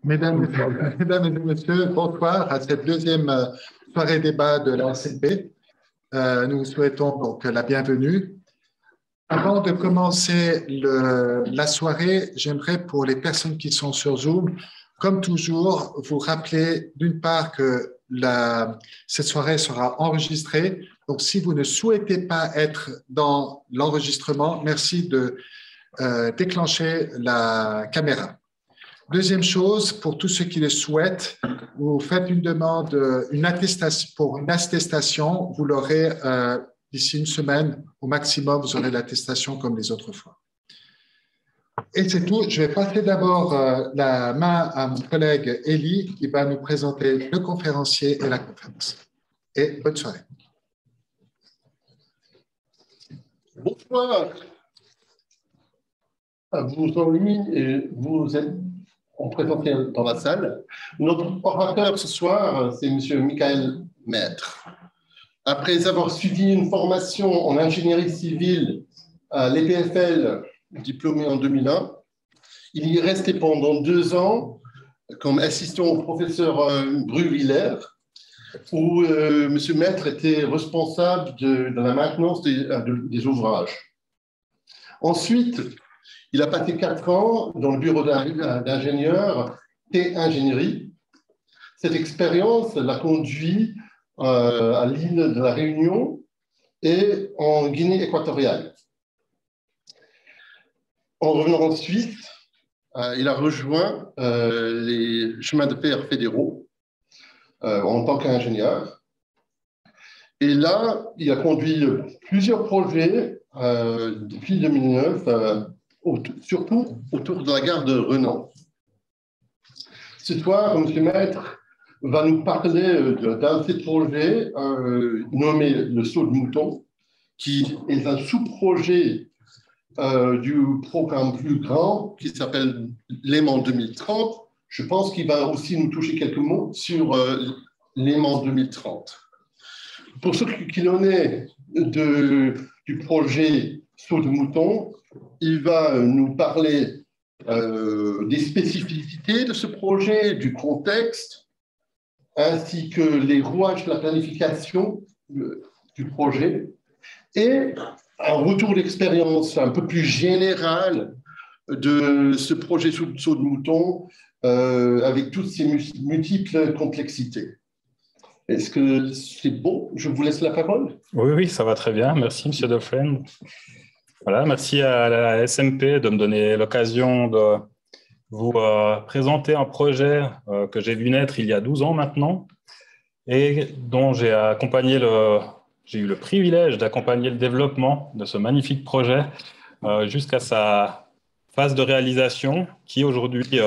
Mesdames, mesdames et messieurs, bonsoir à cette deuxième soirée débat de la SNP. Nous vous souhaitons donc la bienvenue. Avant de commencer la soirée, j'aimerais pour les personnes qui sont sur Zoom, comme toujours, vous rappeler d'une part que cette soirée sera enregistrée. Donc, si vous ne souhaitez pas être dans l'enregistrement, merci de déclencher la caméra. Deuxième chose, pour tous ceux qui le souhaitent, vous faites une demande, une attestation, pour une attestation, vous l'aurez d'ici une semaine au maximum, vous aurez l'attestation comme les autres fois. Et c'est tout. Je vais passer d'abord la main à mon collègue Elie qui va nous présenter le conférencier et la conférence. Et bonne soirée. Bonsoir. Vous en ligne et vous êtes en présentiel dans la salle. Notre orateur ce soir, c'est M. Michael Maître. Après avoir suivi une formation en ingénierie civile à l'EPFL, diplômé en 2001, il y est resté pendant 2 ans comme assistant au professeur Bruviller, où M. Maître était responsable de la maintenance des ouvrages. Ensuite, il a passé 4 ans dans le bureau d'ingénieur et ingénierie. Cette expérience l'a conduit à l'île de la Réunion et en Guinée équatoriale. En revenant en Suisse, il a rejoint les chemins de fer fédéraux en tant qu'ingénieur. Et là, il a conduit plusieurs projets depuis 2009, surtout autour de la gare de Renan. Ce soir, M. Maître va nous parler d'un de ces projets nommé le Saut de Mouton, qui est un sous-projet du programme plus grand qui s'appelle Léman 2030. Je pense qu'il va aussi nous toucher quelques mots sur Léman 2030. Pour ce qu'il en est du projet Saut de Mouton, il va nous parler des spécificités de ce projet, du contexte, ainsi que les rouages de la planification du projet, et un retour d'expérience un peu plus général de ce projet Saut de Mouton avec toutes ses multiples complexités. Est-ce que c'est bon? Je vous laisse la parole. Oui, ça va très bien. Merci, M. Dauphren. Voilà, merci à la SMP de me donner l'occasion de vous présenter un projet que j'ai vu naître il y a 12 ans maintenant et dont j'ai eu le privilège d'accompagner le développement de ce magnifique projet jusqu'à sa phase de réalisation qui aujourd'hui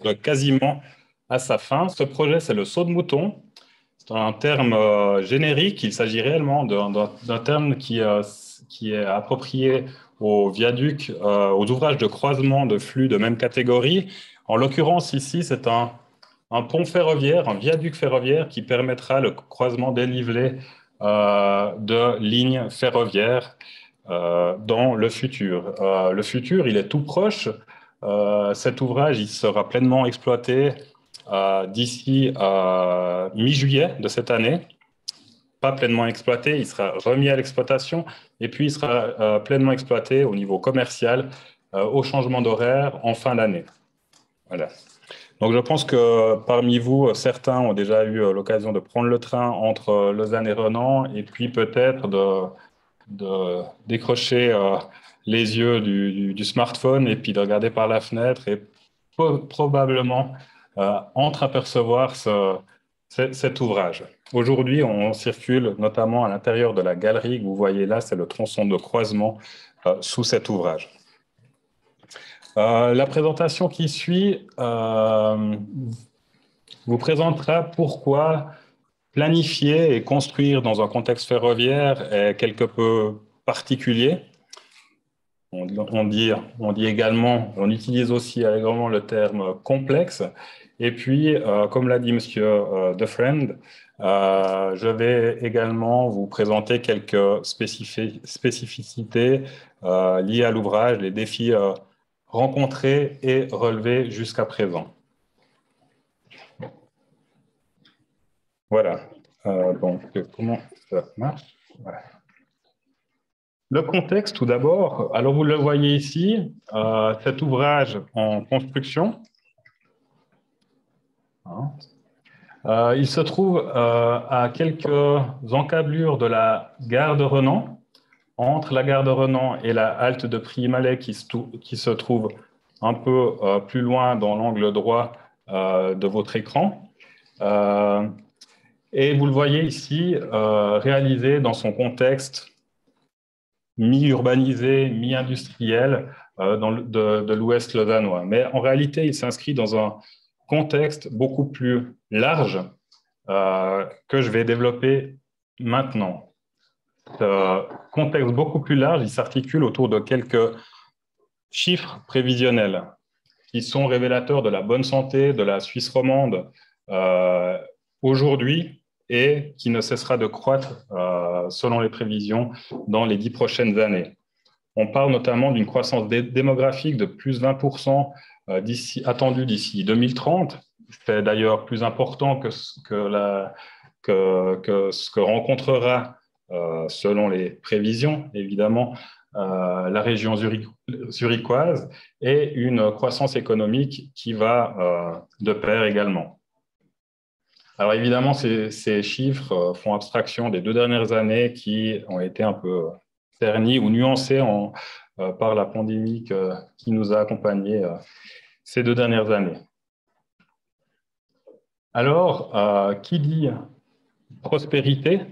est quasiment à sa fin. Ce projet, c'est le Saut de Mouton. C'est un terme générique. Il s'agit réellement d'un terme qui est approprié aux viaducs, aux ouvrages de croisement de flux de même catégorie. En l'occurrence, ici, c'est un pont ferroviaire, un viaduc ferroviaire qui permettra le croisement dénivelé de lignes ferroviaires dans le futur. Le futur, il est tout proche. Cet ouvrage, il sera pleinement exploité d'ici mi-juillet de cette année. Pas pleinement exploité, il sera remis à l'exploitation et puis il sera pleinement exploité au niveau commercial au changement d'horaire en fin d'année. Voilà. Donc je pense que parmi vous, certains ont déjà eu l'occasion de prendre le train entre Lausanne et Renan et puis peut-être de décrocher les yeux du smartphone et puis de regarder par la fenêtre et probablement entreapercevoir cet ouvrage. Aujourd'hui, on circule notamment à l'intérieur de la galerie que vous voyez là, c'est le tronçon de croisement sous cet ouvrage. La présentation qui suit vous présentera pourquoi planifier et construire dans un contexte ferroviaire est quelque peu particulier. On dit également, on utilise aussi allègrement le terme complexe. Et puis, comme l'a dit M. Dauphren, je vais également vous présenter quelques spécificités liées à l'ouvrage, les défis rencontrés et relevés jusqu'à présent. Voilà. Donc, comment ça marche? Voilà. Le contexte, tout d'abord. Alors, vous le voyez ici, cet ouvrage en construction. Il se trouve à quelques encablures de la gare de Renan, entre la gare de Renan et la halte de Prix-Malais qui se trouve un peu plus loin dans l'angle droit de votre écran. Et vous le voyez ici, réalisé dans son contexte mi-urbanisé, mi-industriel de l'Ouest lausannois. Mais en réalité, il s'inscrit dans un contexte beaucoup plus large que je vais développer maintenant. Ce contexte beaucoup plus large, il s'articule autour de quelques chiffres prévisionnels qui sont révélateurs de la bonne santé de la Suisse romande aujourd'hui et qui ne cessera de croître selon les prévisions dans les 10 prochaines années. On parle notamment d'une croissance démographique de plus de 20% attendue d'ici 2030. C'est d'ailleurs plus important que ce que rencontrera, selon les prévisions, évidemment, la région zurichoise et une croissance économique qui va de pair également. Alors évidemment, ces chiffres font abstraction des 2 dernières années qui ont été un peu ternies ou nuancées par la pandémie qui nous a accompagnés ces 2 dernières années. Alors, qui dit prospérité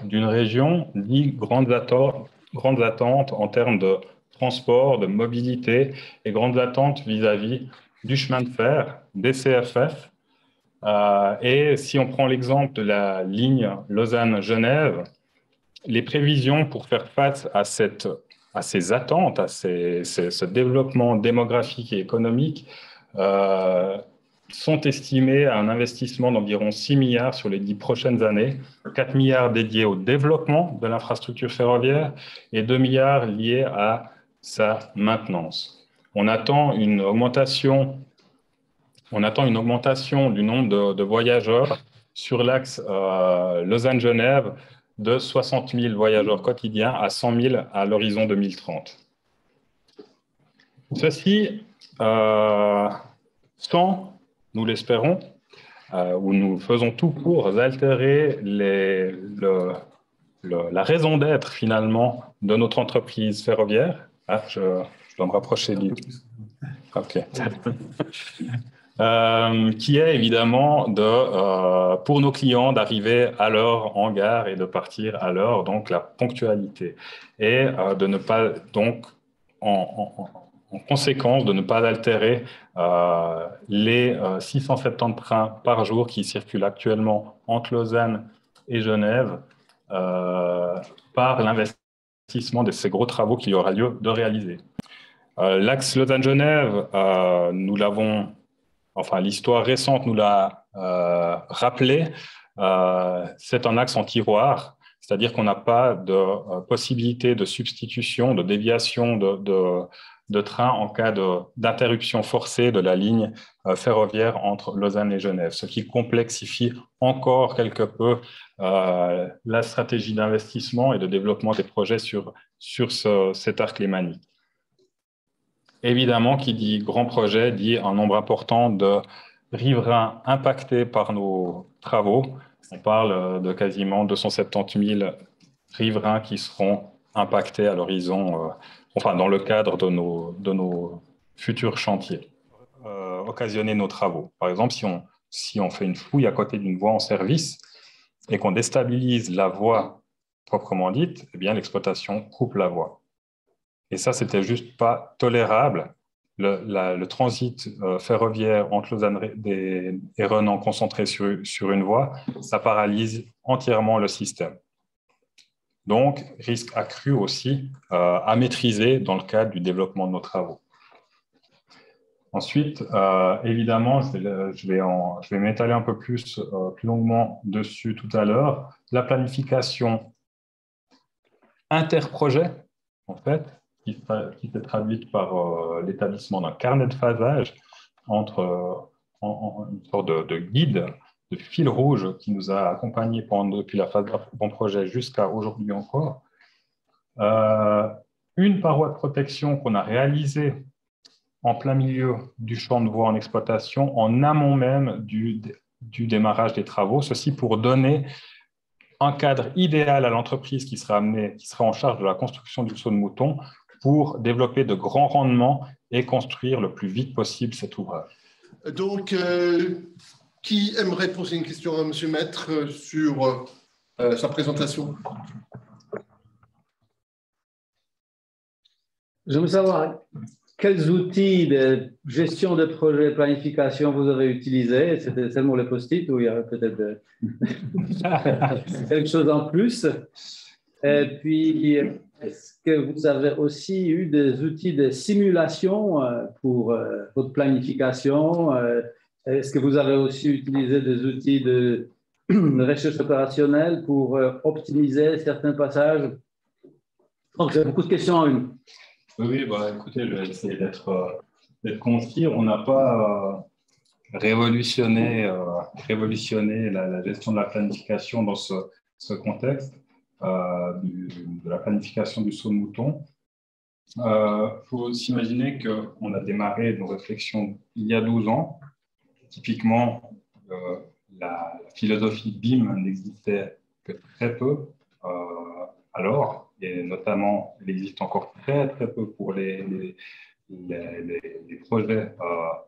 d'une région dit grandes attentes en termes de transport, de mobilité et grandes attentes vis-à-vis du chemin de fer, des CFF. Et si on prend l'exemple de la ligne Lausanne-Genève, les prévisions pour faire face à ces attentes, à ce développement démographique et économique, sont estimées à un investissement d'environ 6 milliards sur les 10 prochaines années, 4 milliards dédiés au développement de l'infrastructure ferroviaire et 2 milliards liés à sa maintenance. On attend une augmentation du nombre de voyageurs sur l'axe Lausanne-Genève de 60 000 voyageurs quotidiens à 100 000 à l'horizon 2030. Ceci sans, nous l'espérons, où nous faisons tout pour altérer la raison d'être finalement de notre entreprise ferroviaire. Ah, je dois me rapprocher du... OK. Qui est évidemment pour nos clients d'arriver à l'heure en gare et de partir à l'heure, donc la ponctualité. Et de ne pas, donc, en conséquence, de ne pas altérer les 670 trains par jour qui circulent actuellement entre Lausanne et Genève par l'investissement de ces gros travaux qu'il y aura lieu de réaliser. L'axe Lausanne-Genève, nous l'avons... Enfin, l'histoire récente nous l'a rappelé, c'est un axe en tiroir, c'est-à-dire qu'on n'a pas de possibilité de substitution, de déviation de train en cas d'interruption forcée de la ligne ferroviaire entre Lausanne et Genève, ce qui complexifie encore quelque peu la stratégie d'investissement et de développement des projets sur cet arc lémanique. Évidemment, qui dit grand projet dit un nombre important de riverains impactés par nos travaux. On parle de quasiment 270 000 riverains qui seront impactés à l'horizon, enfin dans le cadre de nos futurs chantiers, occasionner nos travaux. Par exemple, si on fait une fouille à côté d'une voie en service et qu'on déstabilise la voie proprement dite, eh bien l'exploitation coupe la voie. Et ça, c'était juste pas tolérable. Le transit ferroviaire entre Lausanne et Renan concentré sur une voie, ça paralyse entièrement le système. Donc, risque accru aussi à maîtriser dans le cadre du développement de nos travaux. Ensuite, évidemment, je vais m'étaler un peu plus longuement dessus tout à l'heure. La planification interprojet, en fait, qui s'est traduite par l'établissement d'un carnet de phasage entre une sorte de guide fil rouge qui nous a accompagnés depuis la phase d'avant-projet jusqu'à aujourd'hui encore. Une paroi de protection qu'on a réalisée en plein milieu du champ de voie en exploitation, en amont même du démarrage des travaux, ceci pour donner un cadre idéal à l'entreprise qui sera en charge de la construction du saut de mouton pour développer de grands rendements et construire le plus vite possible cet ouvrage. Donc, qui aimerait poser une question à M. Maître sur sa présentation? Je veux savoir quels outils de gestion de projet, planification vous avez utilisés. C'était seulement le post-it ou il y avait peut-être quelque chose en plus? Et puis, est-ce que vous avez aussi eu des outils de simulation pour votre planification? Est-ce que vous avez aussi utilisé des outils de recherche opérationnelle pour optimiser certains passages? Donc, j'ai beaucoup de questions en une. Oui, écoutez, je vais essayer d'être concis. On n'a pas révolutionné la gestion de la planification dans ce contexte de la planification du saut de mouton. Il faut s'imaginer qu'on a démarré nos réflexions il y a 12 ans. Typiquement, la philosophie BIM n'existait que très peu alors. Et notamment, il existe encore très peu pour les projets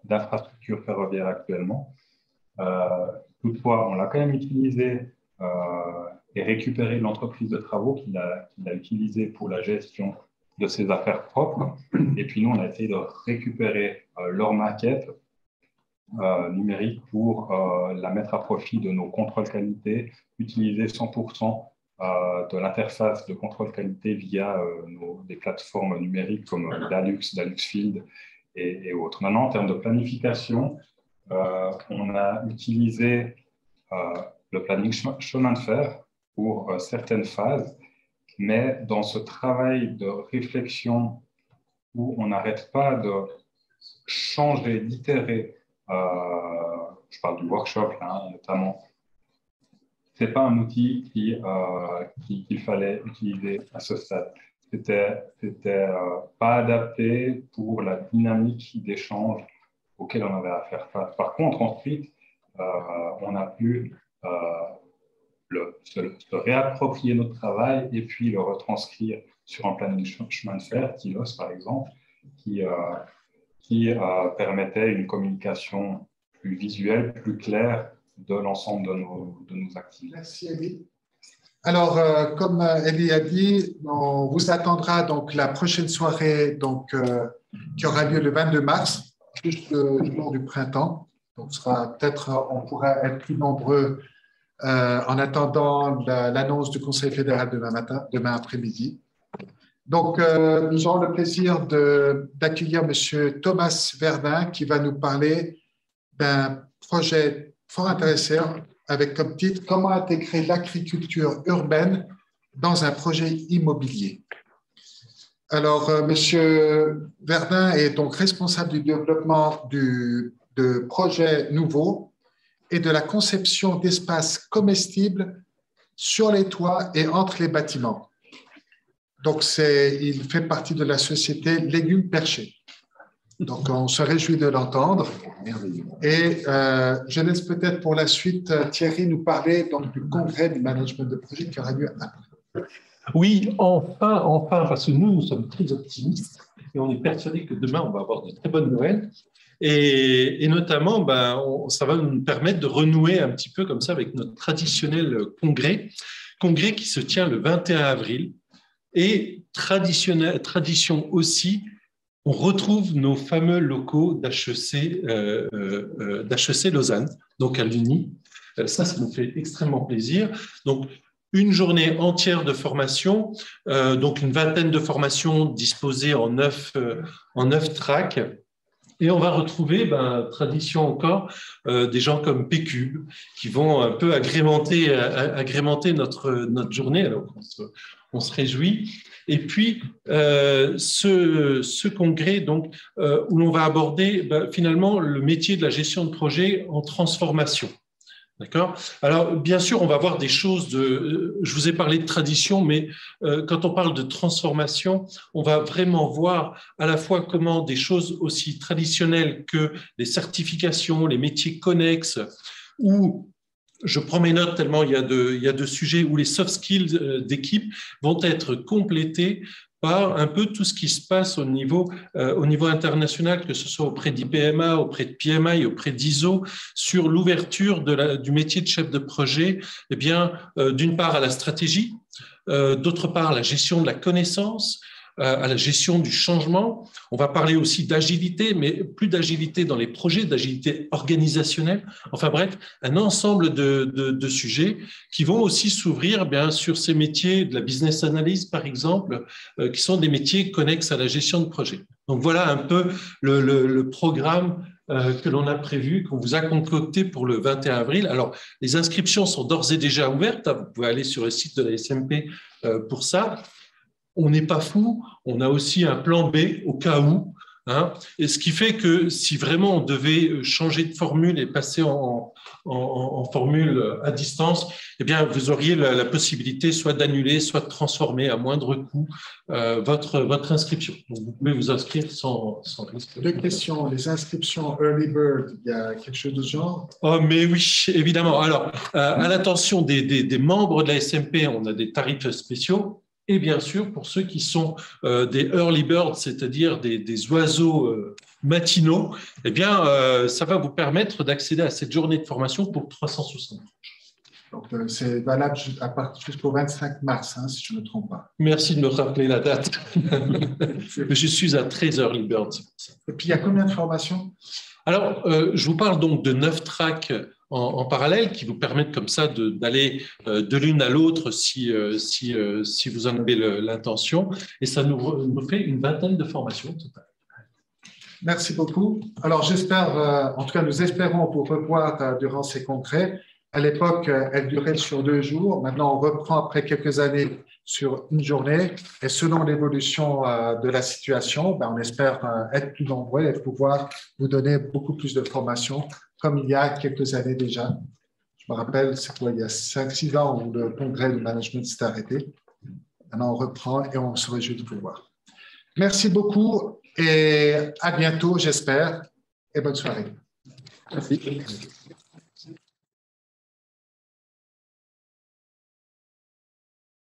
d'infrastructure ferroviaire actuellement. Toutefois, on l'a quand même utilisé et récupéré l'entreprise de travaux qu'il a utilisé pour la gestion de ses affaires propres. Et puis nous, on a essayé de récupérer leur maquette numérique pour la mettre à profit de nos contrôles qualité, utiliser 100% de l'interface de contrôle qualité via des plateformes numériques comme Dalux Field et autres. Maintenant, en termes de planification, on a utilisé le planning chemin de fer pour certaines phases, mais dans ce travail de réflexion où on n'arrête pas de changer, d'itérer, je parle du workshop là, notamment, ce n'est pas un outil qu'il fallait utiliser à ce stade. C'était pas adapté pour la dynamique d'échange auquel on avait à faire face. Par contre, ensuite, on a pu se réapproprier notre travail et puis le retranscrire sur un planning chemin de fer, TILOS par exemple, qui permettait une communication plus visuelle, plus claire de l'ensemble de nos activités. Merci, Elie. Alors, comme Elie a dit, on vous attendra donc la prochaine soirée qui aura lieu le 22 mars, juste le jour du printemps. Donc, on pourra être plus nombreux en attendant l'annonce du Conseil fédéral demain après-midi. Donc, nous aurons le plaisir d'accueillir M. Thomas Verdun qui va nous parler d'un projet fort intéressant avec comme titre « Comment intégrer l'agriculture urbaine dans un projet immobilier ». Alors, M. Verdun est donc responsable du développement de projets nouveaux et de la conception d'espaces comestibles sur les toits et entre les bâtiments. Donc, il fait partie de la société Légumes Perchés. Donc, on se réjouit de l'entendre. Et je laisse peut-être pour la suite Thierry nous parler donc, du congrès du management de projet qui aura lieu après. Oui, enfin, parce que nous sommes très optimistes et on est persuadés que demain, on va avoir de très bonnes nouvelles. Et notamment, ça va nous permettre de renouer un petit peu comme ça avec notre traditionnel congrès qui se tient le 21 avril. Et tradition aussi, on retrouve nos fameux locaux d'HEC Lausanne, donc à l'Uni. Ça nous fait extrêmement plaisir. Donc, une journée entière de formation, donc une vingtaine de formations disposées en 9 tracks. Et on va retrouver, tradition encore, des gens comme P-Cube qui vont un peu agrémenter notre journée. Alors, on se réjouit. Et puis, ce congrès donc, où l'on va aborder finalement le métier de la gestion de projet en transformation. D'accord. Alors, bien sûr, on va voir des choses je vous ai parlé de tradition, mais quand on parle de transformation, on va vraiment voir à la fois comment des choses aussi traditionnelles que les certifications, les métiers connexes, ou je prends mes notes tellement il y a de sujets où les soft skills d'équipe vont être complétés par un peu tout ce qui se passe au niveau international, que ce soit auprès d'IPMA, auprès de PMI, auprès d'ISO, sur l'ouverture du métier de chef de projet, eh bien, d'une part à la stratégie, d'autre part à la gestion de la connaissance, à la gestion du changement. On va parler aussi d'agilité, mais plus d'agilité dans les projets, d'agilité organisationnelle. Enfin bref, un ensemble de sujets qui vont aussi s'ouvrir bien sur ces métiers de la business analyse, par exemple, qui sont des métiers connexes à la gestion de projet. Donc voilà un peu le programme que l'on a prévu, qu'on vous a concocté pour le 21 avril. Alors, les inscriptions sont d'ores et déjà ouvertes. Vous pouvez aller sur le site de la SMP pour ça. On n'est pas fou, on a aussi un plan B au cas où. Hein, et ce qui fait que si vraiment on devait changer de formule et passer en formule à distance, eh bien, vous auriez la possibilité soit d'annuler, soit de transformer à moindre coût votre inscription. Donc, vous pouvez vous inscrire sans risque. Deux questions. Les inscriptions Early Bird, il y a quelque chose de genre? Oh, mais oui, évidemment. Alors, à l'attention des membres de la SMP, on a des tarifs spéciaux. Et bien sûr, pour ceux qui sont des early birds, c'est-à-dire des oiseaux matinaux, eh bien, ça va vous permettre d'accéder à cette journée de formation pour 360. Donc, c'est valable jusqu'au 25 mars, hein, si je ne me trompe pas. Merci de me rappeler la date. Je suis à très early birds. Et puis, il y a combien de formations? Alors, je vous parle donc de 9 tracks en parallèle qui vous permettent comme ça d'aller de l'une à l'autre si vous en avez l'intention. Et ça nous fait une vingtaine de formations totales. Merci beaucoup. Alors, j'espère, en tout cas, nous espérons vous revoir durant ces congrès. À l'époque, elle durait sur 2 jours. Maintenant, on reprend après quelques années sur une journée. Et selon l'évolution de la situation, on espère être plus nombreux et pouvoir vous donner beaucoup plus de formations, comme il y a quelques années déjà. Je me rappelle, c'est quoi, il y a 5-6 ans où le congrès du management s'est arrêté. Maintenant, on reprend et on se réjouit de vous voir. Merci beaucoup et à bientôt, j'espère, et bonne soirée. Merci.